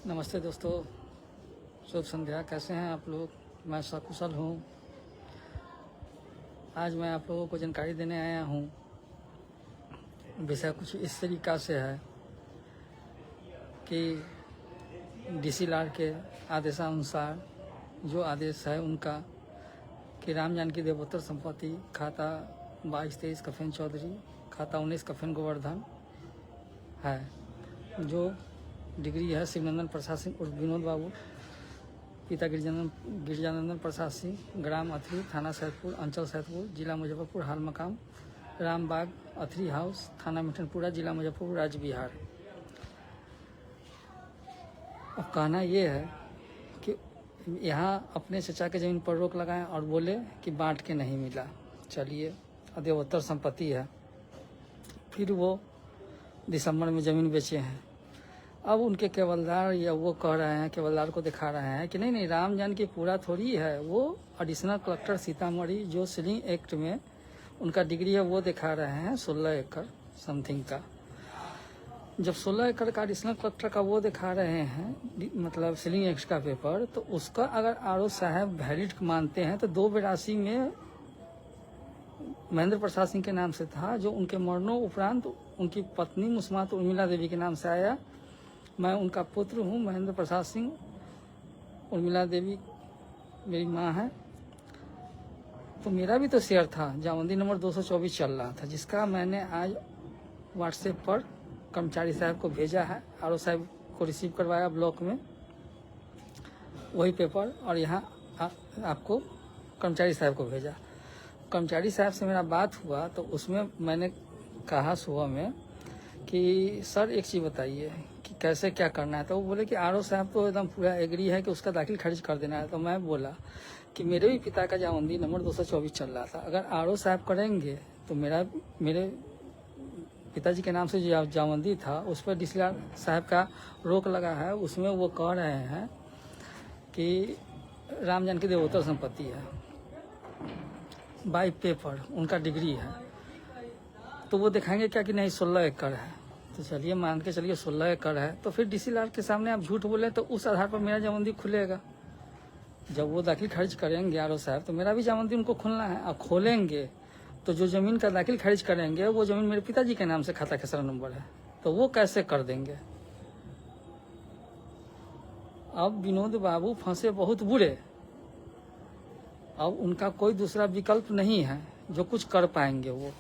नमस्ते दोस्तों, शुभ संध्या। कैसे हैं आप लोग? मैं सकुशल हूँ। आज मैं आप लोगों को जानकारी देने आया हूँ। विषय कुछ इस तरीक़ा से है कि डीसी लाड के आदेशानुसार जो आदेश है उनका कि राम जानकी देवोत्तर संपत्ति खाता 22-23 कफेन चौधरी, खाता 19 कफेन गोवर्धन है, जो डिग्री है शिवनंदन प्रसाद सिंह उर्फ विनोद बाबू, पिता गिरिजानंदन प्रसाद सिंह, ग्राम अथरी, थाना सैदपुर, अंचल सैदपुर, जिला मुजफ्फरपुर, हाल मकाम रामबाग अथरी हाउस, थाना मिठनपुरा, जिला मुजफ्फरपुर, राज्य बिहार। अब कहना ये है कि यहाँ अपने चचा के ज़मीन पर रोक लगाएं और बोले कि बांट के नहीं मिला। चलिए, देवोत्तर संपत्ति है। फिर वो दिसंबर में ज़मीन बेचे हैं। अब उनके केवलदार या वो कह रहे हैं, केवलदार को दिखा रहे हैं कि नहीं राम जानकी पूरा थोड़ी है, वो एडिशनल कलेक्टर सीतामढ़ी जो सीलिंग एक्ट में उनका डिग्री है वो दिखा रहे हैं 16 एकड़ समथिंग का। जब 16 एकड़ का एडिशनल कलेक्टर का वो दिखा रहे हैं, मतलब सीलिंग एक्ट का पेपर, तो उसका अगर आरओ साहब वैलिड मानते हैं तो 282 में महेंद्र प्रसाद सिंह के नाम से था, जो उनके मरणों उपरांत उनकी पत्नी मुस्मात उर्मिला देवी के नाम से आया। मैं उनका पुत्र हूँ, महेंद्र प्रसाद सिंह, उर्मिला देवी मेरी माँ है। तो मेरा भी तो शेयर था, जामंदी नंबर 224 चल रहा था, जिसका मैंने आज व्हाट्सएप पर कर्मचारी साहब को भेजा है। आरओ साहब को रिसीव करवाया ब्लॉक में वही पेपर, और यहाँ आपको कर्मचारी साहब को भेजा। कर्मचारी साहब से मेरा बात हुआ तो उसमें मैंने कहा सुबह में कि सर एक चीज़ बताइए कि कैसे क्या करना है। तो वो बोले कि आरओ साहब तो एकदम पूरा एग्री है कि उसका दाखिल खारिज कर देना है। तो मैं बोला कि मेरे भी पिता का जामंदी नंबर 224 चल रहा था, अगर आरओ साहब करेंगे तो मेरे पिताजी के नाम से जो जामंदी था उस पर डीसी साहब का रोक लगा है। उसमें वो कह रहे हैं कि राम जानकी देवोत्तर संपत्ति है, बाई पेपर उनका डिग्री है, तो वो दिखाएंगे क्या कि नहीं 16 एकड़ है। तो चलिए मान के चलिए 16 एकड़ है, तो फिर डीसी लाड के सामने आप झूठ बोले तो उस आधार पर मेरा जामंदी खुलेगा। जब वो दाखिल खारिज करेंगे आरओ साहब तो मेरा भी जामंदी उनको खोलना है। अब खोलेंगे तो जो ज़मीन का दाखिल खारिज करेंगे वो ज़मीन मेरे पिताजी के नाम से खाता के सर्व नंबर है, तो वो कैसे कर देंगे। अब विनोद बाबू फंसे बहुत बुरे। अब उनका कोई दूसरा विकल्प नहीं है जो कुछ कर पाएंगे वो,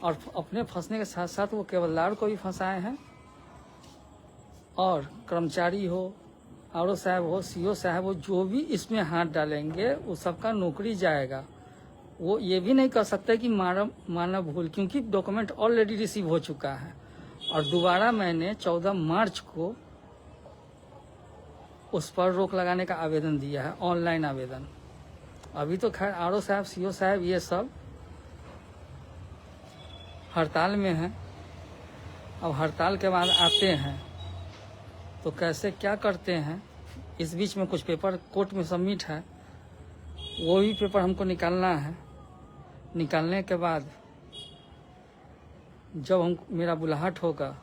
और अपने फंसने के साथ साथ वो केवलदार को भी फंसाए हैं। और कर्मचारी हो, आरओ साहब हो, सीओ साहब हो, जो भी इसमें हाथ डालेंगे वो सबका नौकरी जाएगा। वो ये भी नहीं कह सकते कि माना भूल, क्योंकि डॉक्यूमेंट ऑलरेडी रिसीव हो चुका है। और दोबारा मैंने 14 मार्च को उस पर रोक लगाने का आवेदन दिया है, ऑनलाइन आवेदन। अभी तो खैर आरओ साहब, सीओ साहब ये सब हड़ताल में हैं। अब हड़ताल के बाद आते हैं तो कैसे क्या करते हैं। इस बीच में कुछ पेपर कोर्ट में सबमिट है, वो भी पेपर हमको निकालना है। निकालने के बाद जब मेरा बुलाहट होगा,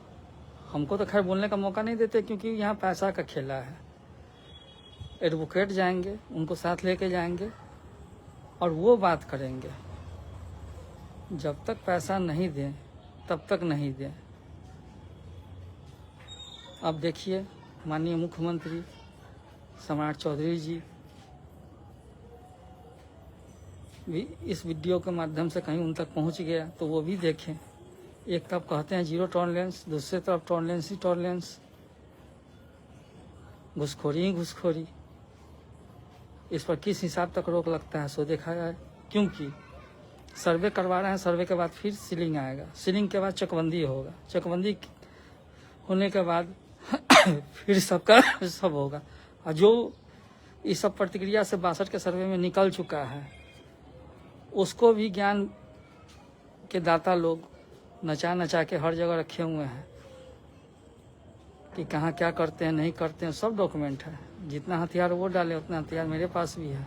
हमको तो खैर बोलने का मौका नहीं देते क्योंकि यहाँ पैसा का खेला है। एडवोकेट जाएंगे, उनको साथ लेके जाएंगे और वो बात करेंगे। जब तक पैसा नहीं दें तब तक नहीं दें। अब देखिए माननीय मुख्यमंत्री सम्राट चौधरी जी भी इस वीडियो के माध्यम से कहीं उन तक पहुंच गया तो वो भी देखें। एक तरफ कहते हैं जीरो टॉलरेंस, दूसरी तरफ टॉलरेंस ही टॉलरेंस, घुसखोरी ही घुसखोरी। इस पर किस हिसाब तक रोक लगता है सो देखा जाए, क्योंकि सर्वे करवा रहे हैं। सर्वे के बाद फिर सीलिंग आएगा, सीलिंग के बाद चकबंदी होगा, चकबंदी होने के बाद फिर सबका सब होगा। और जो इस सब प्रतिक्रिया से 62 के सर्वे में निकल चुका है, उसको भी ज्ञान के दाता लोग नचा नचा के हर जगह रखे हुए हैं कि कहाँ क्या करते हैं नहीं करते हैं, सब डॉक्यूमेंट है। जितना हथियार वो डाले उतना हथियार मेरे पास भी है,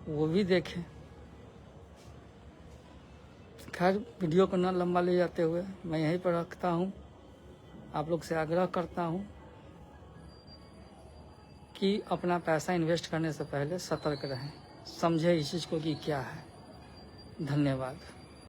वो भी देखें। खैर वीडियो को न लंबा ले जाते हुए मैं यहीं पर रखता हूँ। आप लोग से आग्रह करता हूँ कि अपना पैसा इन्वेस्ट करने से पहले सतर्क रहें, समझे इस चीज़ को कि क्या है। धन्यवाद।